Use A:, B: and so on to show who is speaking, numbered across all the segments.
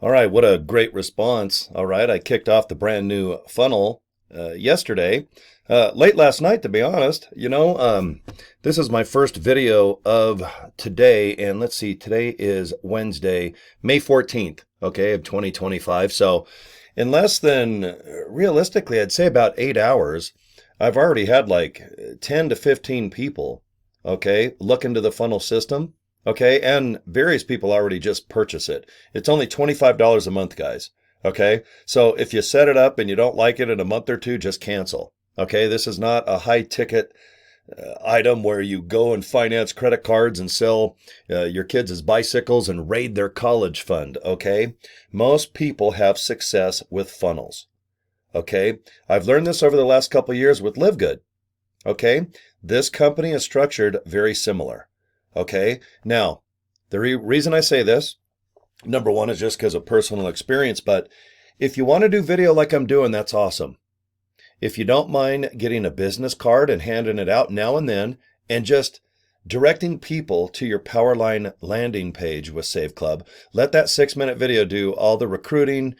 A: All right, what a great response. All right, I kicked off the brand new funnel yesterday, late last night, to be honest. This is my first video of today, and let's see, today is Wednesday, May 14th, okay, of 2025. So in less than, realistically, I'd say about 8 hours, I've already had like 10 to 15 people, okay, look into the funnel system. Okay, and various people already just purchase it. It's only $25 a month, guys. Okay, so if you set it up and you don't like it in a month or two, just cancel. Okay, this is not a high ticket item where you go and finance credit cards and sell your kids as bicycles and raid their college fund. Okay, most people have success with funnels. Okay, I've learned this over the last couple of years with Live Good. Okay, this company is structured very similar. Okay, now, the reason I say this, number one, is just because of personal experience, but if you want to do video like I'm doing, that's awesome. If you don't mind getting a business card and handing it out now and then, and just directing people to your Powerline landing page with Save Club, let that 6-minute video do all the recruiting.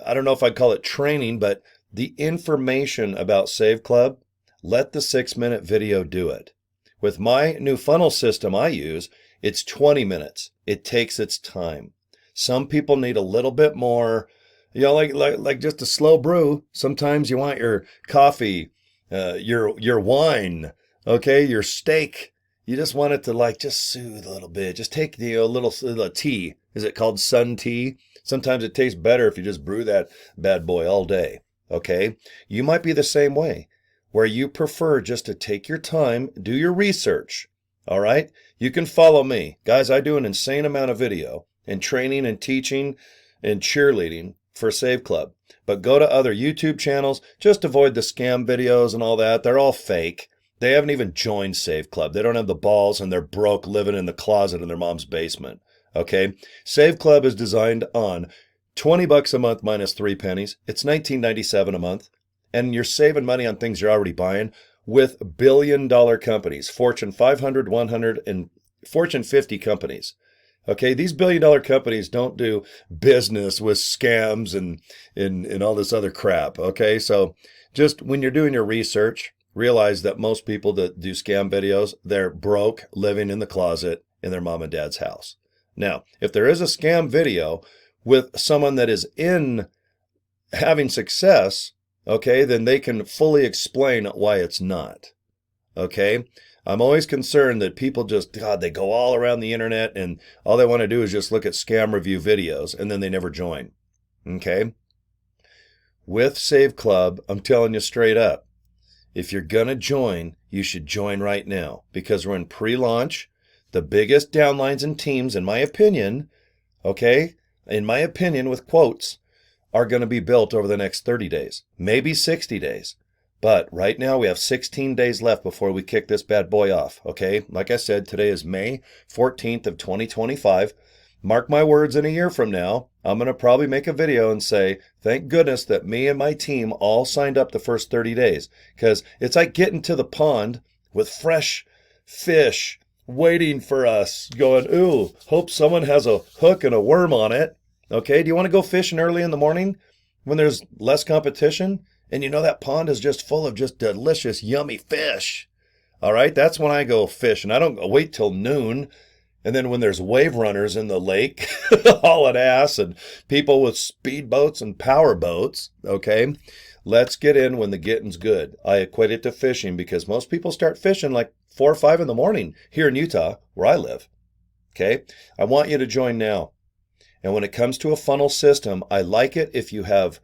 A: I don't know if I'd call it training, but the information about Save Club, let the 6-minute video do it. With my new funnel system I use, it's 20 minutes. It takes its time. Some people need a little bit more, like just a slow brew. Sometimes you want your coffee, your wine, okay, your steak. You just want it to just soothe a little bit. Just take the little tea. Is it called sun tea? Sometimes it tastes better if you just brew that bad boy all day, okay? You might be the same way, where you prefer just to take your time, do your research, all right? You can follow me. Guys, I do an insane amount of video and training and teaching and cheerleading for Save Club. But go to other YouTube channels. Just avoid the scam videos and all that. They're all fake. They haven't even joined Save Club. They don't have the balls, and they're broke living in the closet in their mom's basement, okay? Save Club is designed on $20 a month minus 3 pennies. It's $19.97 a month. And you're saving money on things you're already buying with billion-dollar companies, Fortune 500, 100, and Fortune 50 companies. Okay, these billion-dollar companies don't do business with scams and all this other crap. Okay, so just when you're doing your research, realize that most people that do scam videos, they're broke, living in the closet in their mom and dad's house. Now, if there is a scam video with someone that is in having success, okay, then they can fully explain why it's not. Okay, I'm always concerned that people they go all around the internet and all they want to do is just look at scam review videos and then they never join. Okay, with Save Club, I'm telling you straight up, if you're going to join, you should join right now because we're in pre-launch. The biggest downlines and teams, in my opinion, okay, in my opinion with quotes, are going to be built over the next 30 days, maybe 60 days. But right now we have 16 days left before we kick this bad boy off, okay? Like I said, today is May 14th of 2025. Mark my words, in a year from now, I'm going to probably make a video and say, thank goodness that me and my team all signed up the first 30 days. Because it's like getting to the pond with fresh fish waiting for us, going, ooh, hope someone has a hook and a worm on it. Okay, do you want to go fishing early in the morning when there's less competition? And you know that pond is just full of just delicious, yummy fish. All right, that's when I go fishing. I don't wait till noon. And then when there's wave runners in the lake, hauling ass, and people with speedboats and power boats, okay, let's get in when the getting's good. I equate it to fishing because most people start fishing like 4 or 5 in the morning here in Utah, where I live. Okay, I want you to join now. And when it comes to a funnel system, I like it if you have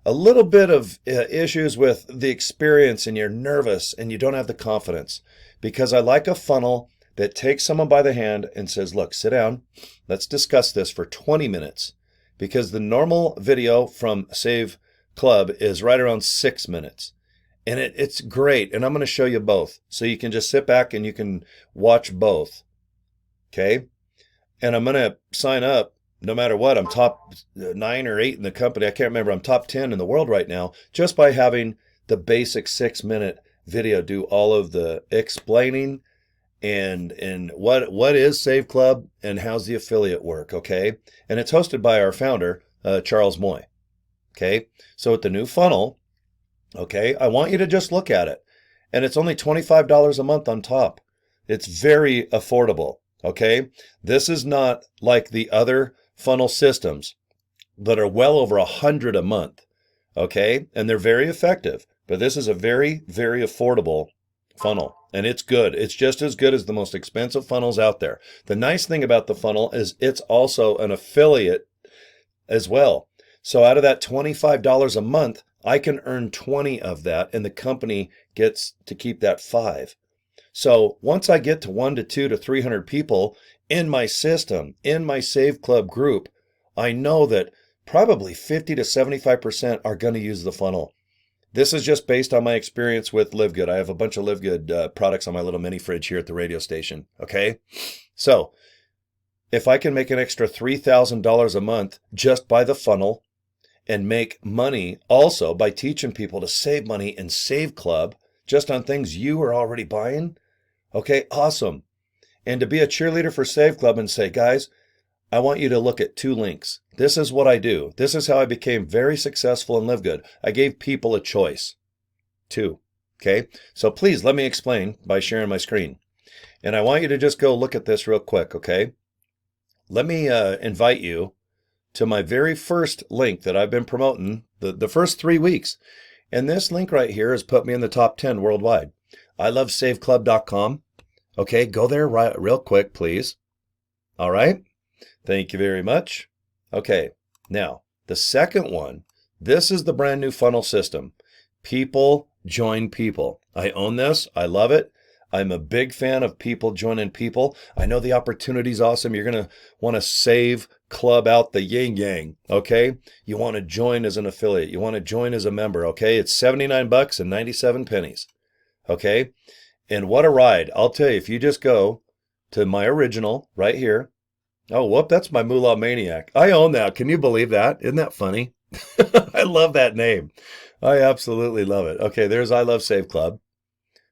A: a little bit of issues with the experience and you're nervous and you don't have the confidence. Because I like a funnel that takes someone by the hand and says, look, sit down. Let's discuss this for 20 minutes. Because the normal video from Save Club is right around 6 minutes. And it's great. And I'm going to show you both. So you can just sit back and you can watch both. Okay? And I'm going to sign up. No matter what, I'm top 9 or 8 in the company. I can't remember. I'm top 10 in the world right now just by having the basic 6-minute video do all of the explaining and what is Save Club and how's the affiliate work, okay? And it's hosted by our founder, Charles Moy, okay? So with the new funnel, okay, I want you to just look at it. And it's only $25 a month on top. It's very affordable, okay? This is not like the other funnel systems that are well over 100 a month, okay? And they're very effective, but this is a very, very affordable funnel, and it's good. It's just as good as the most expensive funnels out there. The nice thing about the funnel is it's also an affiliate as well. So out of that $25 a month, I can earn 20 of that, and the company gets to keep that 5. So once I get to 1 to 2 to 300 people in my system, in my Save Club group, I know that probably 50 to 75% are going to use the funnel. This is just based on my experience with Live Good. I have a bunch of Live Good products on my little mini fridge here at the radio station. Okay. So if I can make an extra $3,000 a month just by the funnel and make money also by teaching people to save money in Save Club just on things you are already buying, okay, awesome. And to be a cheerleader for Save Club and say, guys, I want you to look at 2 links. This is what I do. This is how I became very successful in Live Good. I gave people a choice. 2. Okay? So please let me explain by sharing my screen. And I want you to just go look at this real quick, okay? Let me invite you to my very first link that I've been promoting the first 3 weeks. And this link right here has put me in the top 10 worldwide. I love saveclub.com. Okay, go there real quick, please. All right. Thank you very much. Okay, now the second one, this is the brand new funnel system. People join people. I own this. I love it. I'm a big fan of people joining people. I know the opportunity's awesome. You're going to want to Save Club out the yin yang, okay? You want to join as an affiliate. You want to join as a member, okay? It's $79 and 97 pennies, okay? And what a ride. I'll tell you, if you just go to my original right here. Oh, whoop, that's my Moolah Maniac. I own that. Can you believe that? Isn't that funny? I love that name. I absolutely love it. Okay, there's I Love Save Club.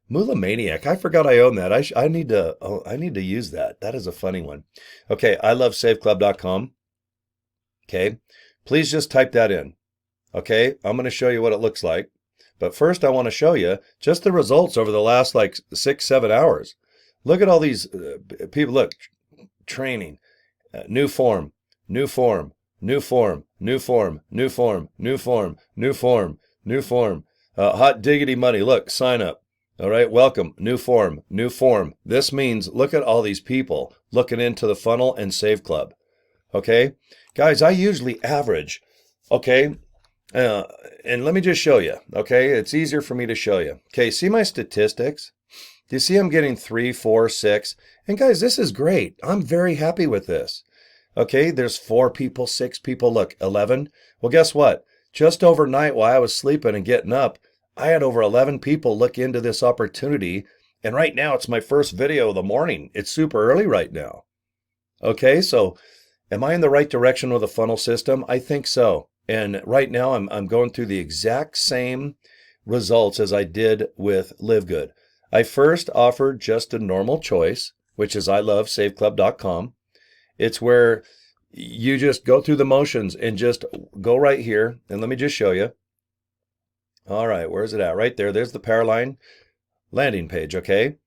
A: Moolah Maniac. I forgot I own that. I need to use that. That is a funny one. Okay, I love saveclub.com. Okay, please just type that in. Okay, I'm going to show you what it looks like. But first, I want to show you just the results over the last like 6-7 hours. Look at all these people. Look, training. New form, new form, new form, new form, new form, new form, new form, new form. Hot diggity money. Look, sign up. All right, welcome. New form, new form. This means look at all these people looking into the funnel and Save Club. Okay, guys, I usually average. Okay, and let me just show you. Okay, it's easier for me to show you. Okay, see my statistics? Do you see I'm getting 3, 4, 6? And guys, this is great. I'm very happy with this. Okay, there's 4 people, 6 people. Look, 11. Well, guess what? Just overnight while I was sleeping and getting up, I had over 11 people look into this opportunity. And right now, it's my first video of the morning. It's super early right now. Okay, so am I in the right direction with the funnel system? I think so. And right now, I'm going through the exact same results as I did with Live Good. I first offered just a normal choice, which is I love saveclub.com. It's where you just go through the motions and just go right here. And let me just show you. All right, where's it at? Right there. There's the Powerline landing page, okay?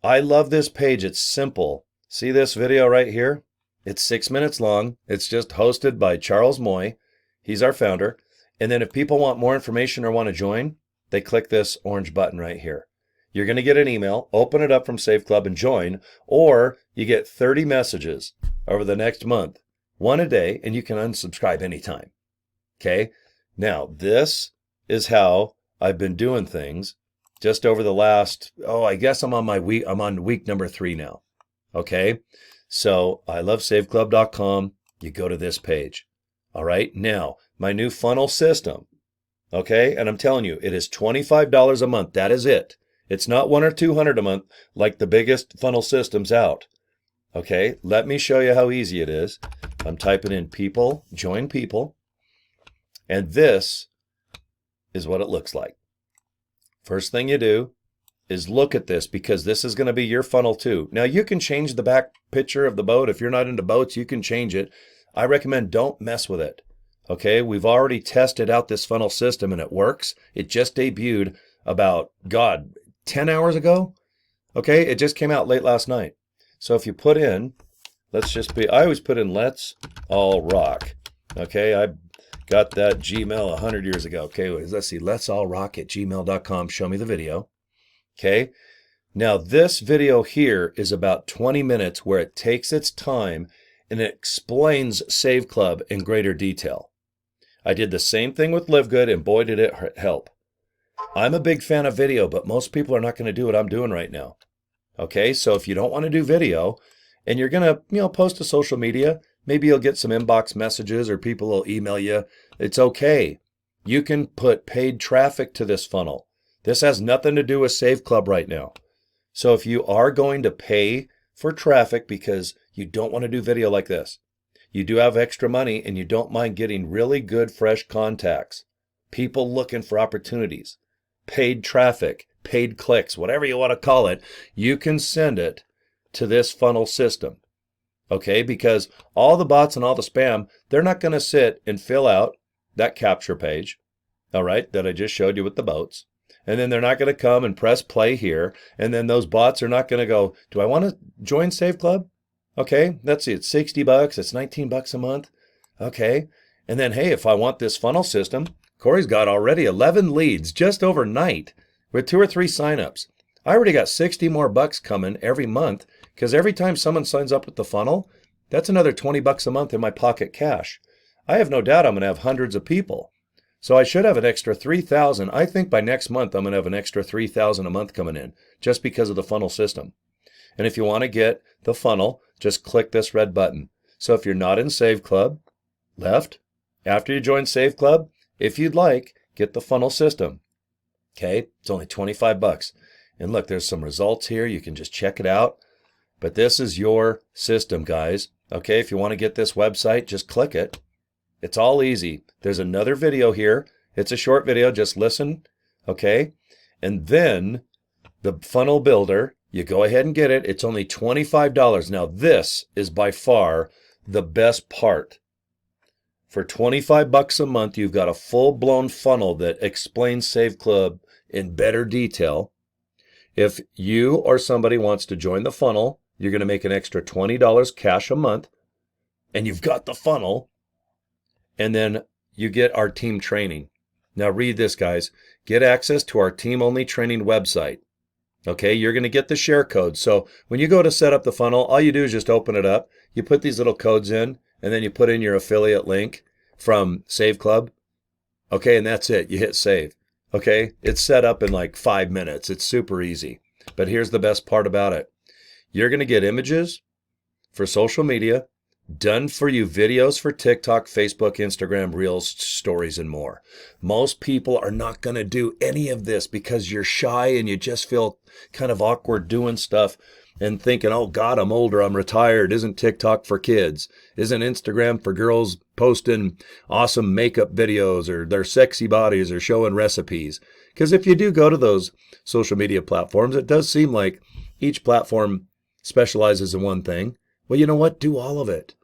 A: I love this page. It's simple. See this video right here? It's 6 minutes long. It's just hosted by Charles Moy. He's our founder. And then if people want more information or want to join, they click this orange button right here. You're going to get an email, open it up from Save Club and join, or you get 30 messages over the next month, 1 a day, and you can unsubscribe anytime. Okay? Now, this is how I've been doing things just over the last, I guess I'm on week number 3 now. Okay? So, I love saveclub.com. You go to this page. All right? Now, my new funnel system. Okay? And I'm telling you, it is $25 a month. That is it. It's not 100 or 200 a month like the biggest funnel systems out. Okay, let me show you how easy it is. I'm typing in people, join people, and this is what it looks like. First thing you do, is look at this, because this is going to be your funnel too. Now you can change the back picture of the boat. If you're not into boats, you can change it. I recommend don't mess with it. Okay, we've already tested out this funnel system and it works. It just debuted about, 10 hours ago. Okay, it just came out late last night. So if you put in, I always put in let's all rock. Okay, I got that Gmail 100 years ago. Okay, let's see, let's all rock at gmail.com. Show me the video. Okay, now this video here is about 20 minutes where it takes its time and it explains Save Club in greater detail. I did the same thing with Live Good, and boy did it help. I'm a big fan of video, but most people are not going to do what I'm doing right now. Okay, so if you don't want to do video and you're going to, post to social media, maybe you'll get some inbox messages or people will email you. It's okay. You can put paid traffic to this funnel. This has nothing to do with Save Club right now. So if you are going to pay for traffic because you don't want to do video like this, you do have extra money and you don't mind getting really good fresh contacts, people looking for opportunities, paid traffic, paid clicks, whatever you want to call it, you can send it to this funnel system. Okay, because all the bots and all the spam, they're not going to sit and fill out that capture page, all right, that I just showed you with the boats. And then they're not going to come and press play here. And then those bots are not going to go, do I want to join Save Club? Okay, let's see, it's $60, it's $19 a month. Okay, and then, hey, if I want this funnel system, Cory's got already 11 leads just overnight with 2 or 3 signups. I already got 60 more bucks coming every month, because every time someone signs up with the funnel, that's another $20 a month in my pocket cash. I have no doubt I'm going to have hundreds of people. So I should have an extra 3,000. I think by next month, I'm going to have an extra 3,000 a month coming in just because of the funnel system. And if you want to get the funnel, just click this red button. So if you're not in Save Club, left, after you join Save Club, if you'd like, get the funnel system. Okay, it's only $25. And look, there's some results here. You can just check it out. But this is your system, guys. Okay, if you want to get this website, just click it. It's all easy. There's another video here. It's a short video. Just listen. Okay, and then the funnel builder, you go ahead and get it. It's only $25. Now, this is by far the best part. For $25 a month, you've got a full-blown funnel that explains Save Club in better detail. If you or somebody wants to join the funnel, you're going to make an extra $20 cash a month, and you've got the funnel, and then you get our team training. Now, read this, guys. Get access to our team-only training website. Okay, you're going to get the share code. So when you go to set up the funnel, all you do is just open it up. You put these little codes in, and then you put in your affiliate link from Save Club. Okay, and that's it. You hit save. Okay, it's set up in like 5 minutes. It's super easy. But here's the best part about it. You're going to get images for social media, done for you videos for TikTok, Facebook, Instagram, Reels, stories, and more. Most people are not going to do any of this because you're shy and you just feel kind of awkward doing stuff and thinking, oh God, I'm older, I'm retired. Isn't TikTok for kids? Isn't Instagram for girls posting awesome makeup videos or their sexy bodies or showing recipes? Because if you do go to those social media platforms, it does seem like each platform specializes in one thing. Well, you know what? Do all of it.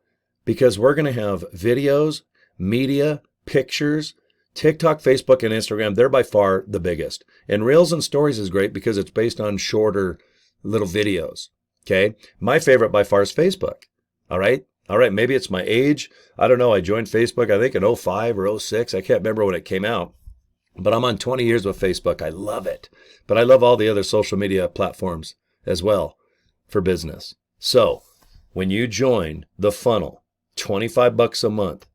A: Because we're going to have videos, media, pictures. TikTok, Facebook, and Instagram, they're by far the biggest. And Reels and Stories is great because it's based on shorter little videos. Okay? My favorite by far is Facebook. All right? Maybe it's my age. I don't know. I joined Facebook, I think, in 05 or 06. I can't remember when it came out. But I'm on 20 years with Facebook. I love it. But I love all the other social media platforms as well for business. So, when you join the funnel, $25 a month,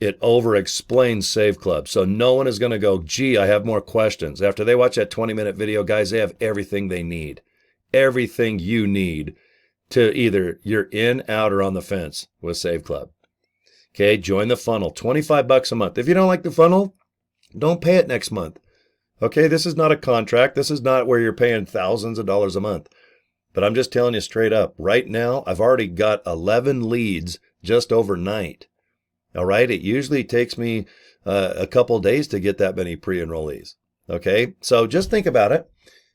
A: it over-explains Save Club. So no one is going to go, gee, I have more questions. After they watch that 20-minute video, guys, they have everything they need. Everything you need to either you're in, out, or on the fence with Save Club. Okay, join the funnel, $25 a month. If you don't like the funnel, don't pay it next month. Okay, this is not a contract. This is not where you're paying thousands of dollars a month. But I'm just telling you straight up, right now, I've already got 11 leads just overnight. All right, it usually takes me a couple days to get that many pre-enrollees. Okay, so just think about it.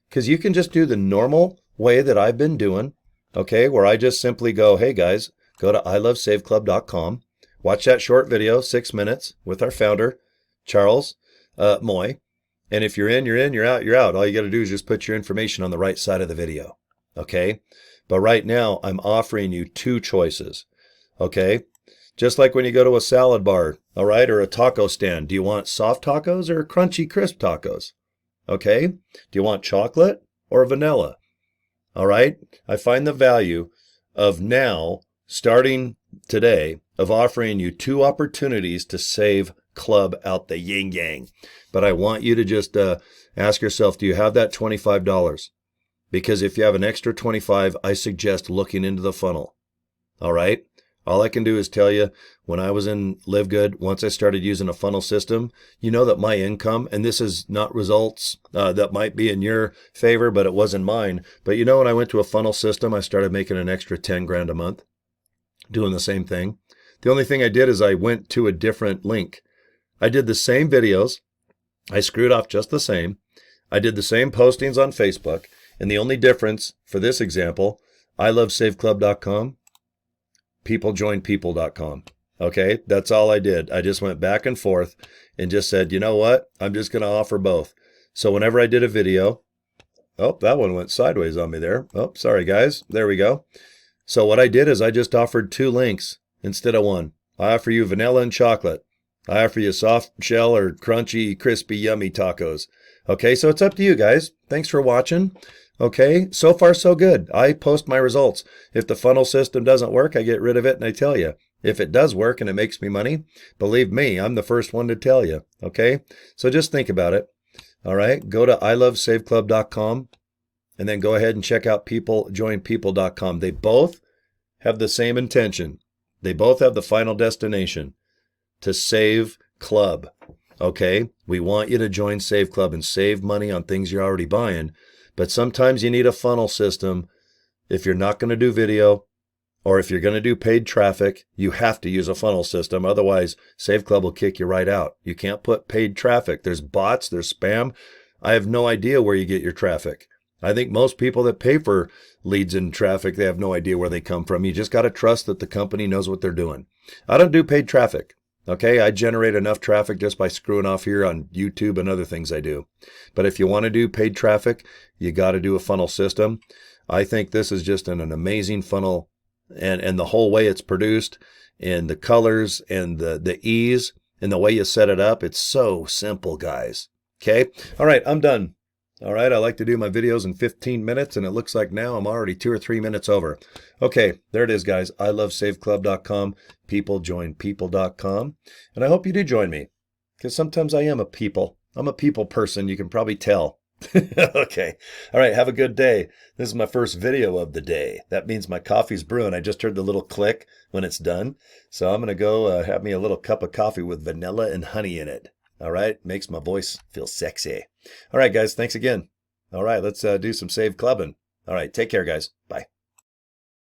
A: Because you can just do the normal way that I've been doing, okay, where I just simply go, hey guys, go to ilovesaveclub.com, watch that short video, 6 minutes, with our founder, Charles Moy. And if you're in, you're in, you're out, you're out. All you got to do is just put your information on the right side of the video, okay? But right now, I'm offering you two choices, okay? Just like when you go to a salad bar, all right, or a taco stand. Do you want soft tacos or crunchy, crisp tacos? Okay? Do you want chocolate or vanilla? All right? I find the value of now, starting today, of offering you two opportunities to save club out the yin yang. But I want you to just ask yourself, do you have that $25? Because if you have an extra 25, I suggest looking into the funnel. All right? All I can do is tell you, when I was in Live Good, once I started using a funnel system, you know that my income, and this is not results that might be in your favor, but it wasn't mine. But you know, when I went to a funnel system, I started making an extra 10 grand a month doing the same thing. The only thing I did is I went to a different link. I did the same videos. I screwed off just the same. I did the same postings on Facebook. And the only difference for this example, ilovesaveclub.com, peoplejoinpeople.com. Okay, that's all I did. I just went back and forth and just said, you know what? I'm just going to offer both. So whenever I did a video, oh, that one went sideways on me there. Oh, sorry guys. There we go. So what I did is I just offered two links instead of one. I offer you vanilla and chocolate. I offer you soft shell or crunchy, crispy, yummy tacos. Okay, so it's up to you guys. Thanks for watching. Okay, so far so good. I post my results. If the funnel system doesn't work, I get rid of it and I tell you. If it does work and it makes me money, believe me, I'm the first one to tell you. Okay, so just think about it. All right, go to ilovesaveclub.com and then go ahead and check out peoplejoinpeople.com. They both have the same intention. They both have the final destination, to save club. Okay, we want you to join Save Club and save money on things you're already buying. But sometimes you need a funnel system. If you're not going to do video, or if you're going to do paid traffic, you have to use a funnel system. Otherwise, Save Club will kick you right out. You can't put paid traffic. There's bots, there's spam. I have no idea where you get your traffic. I think most people that pay for leads and traffic, they have no idea where they come from. You just got to trust that the company knows what they're doing. I don't do paid traffic. Okay, I generate enough traffic just by screwing off here on YouTube and other things I do. But if you want to do paid traffic, you got to do a funnel system. I think this is just an amazing funnel, and the whole way it's produced, and the colors, and the ease, and the way you set it up. It's so simple, guys. Okay, all right, I'm done. All right, I like to do my videos in 15 minutes, and it looks like now I'm already 2 or 3 minutes over. Okay, there it is, guys. ilovesaveclub.com, peoplejoinpeople.com, and I hope you do join me, because sometimes I am a people. I'm a people person, you can probably tell. Okay, all right, have a good day. This is my first video of the day. That means my coffee's brewing. I just heard the little click when it's done, so I'm going to go have me a little cup of coffee with vanilla and honey in it. All right, makes my voice feel sexy. All right, guys, thanks again. All right, let's do some Save Clubbing. All right, take care, guys. Bye.